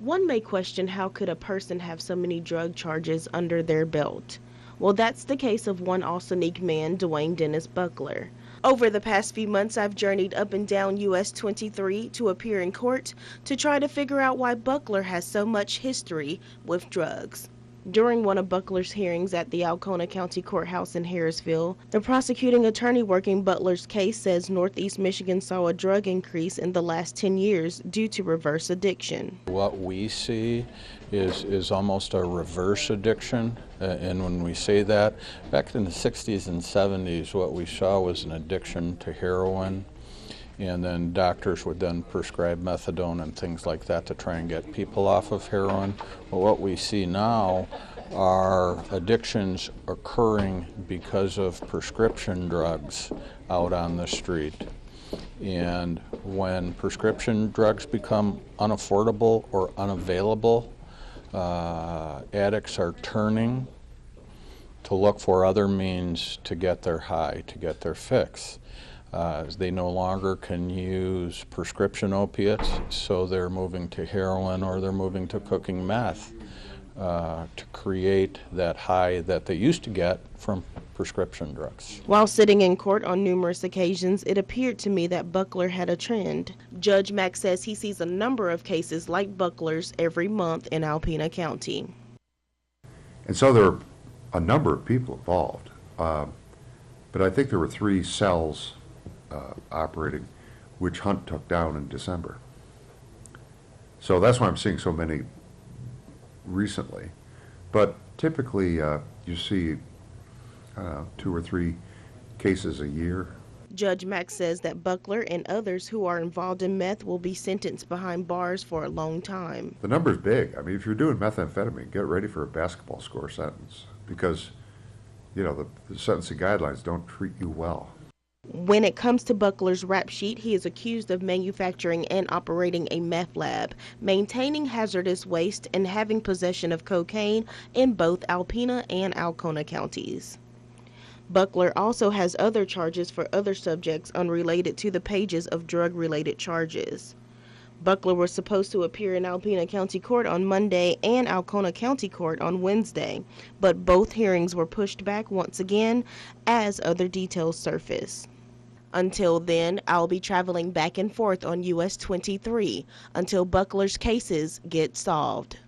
One may question, how could a person have so many drug charges under their belt? Well, that's the case of one Ausonique man, Dwayne Dennis Buckler. Over the past few months, I've journeyed up and down US 23 to appear in court to try to figure out why Buckler has so much history with drugs. During one of Buckler's hearings at the Alcona County Courthouse in Harrisville, the prosecuting attorney working Buckler's case says Northeast Michigan saw a drug increase in the last 10 years due to reverse addiction. What we see is almost a reverse addiction, and when we say that, back in the 60s and 70s, what we saw was an addiction to heroin, and then doctors would then prescribe methadone and things like that to try and get people off of heroin. But what we see now are addictions occurring because of prescription drugs out on the street. And when prescription drugs become unaffordable or unavailable, addicts are turning to look for other means to get their high, to get their fix. They no longer can use prescription opiates, so they're moving to heroin or they're moving to cooking meth to create that high that they used to get from prescription drugs. While sitting in court on numerous occasions, it appeared to me that Buckler had a trend. Judge Mack says he sees a number of cases like Buckler's every month in Alpena County. And so there are a number of people involved, but I think there were 3 cells operating, which H.U.N.T took down in December. So that's why I'm seeing so many recently. But typically you see 2 or 3 cases a year. Judge Mack says that Buckler and others who are involved in meth will be sentenced behind bars for a long time. The number's big. I mean, if you're doing methamphetamine, get ready for a basketball score sentence, because, you know, the sentencing guidelines don't treat you well. When it comes to Buckler's rap sheet, he is accused of manufacturing and operating a meth lab, maintaining hazardous waste, and having possession of cocaine in both Alpena and Alcona counties. Buckler also has other charges for other subjects unrelated to the pages of drug-related charges. Buckler was supposed to appear in Alpena County Court on Monday and Alcona County Court on Wednesday, but both hearings were pushed back once again as other details surface. Until then, I'll be traveling back and forth on US 23 until Buckler's cases get solved.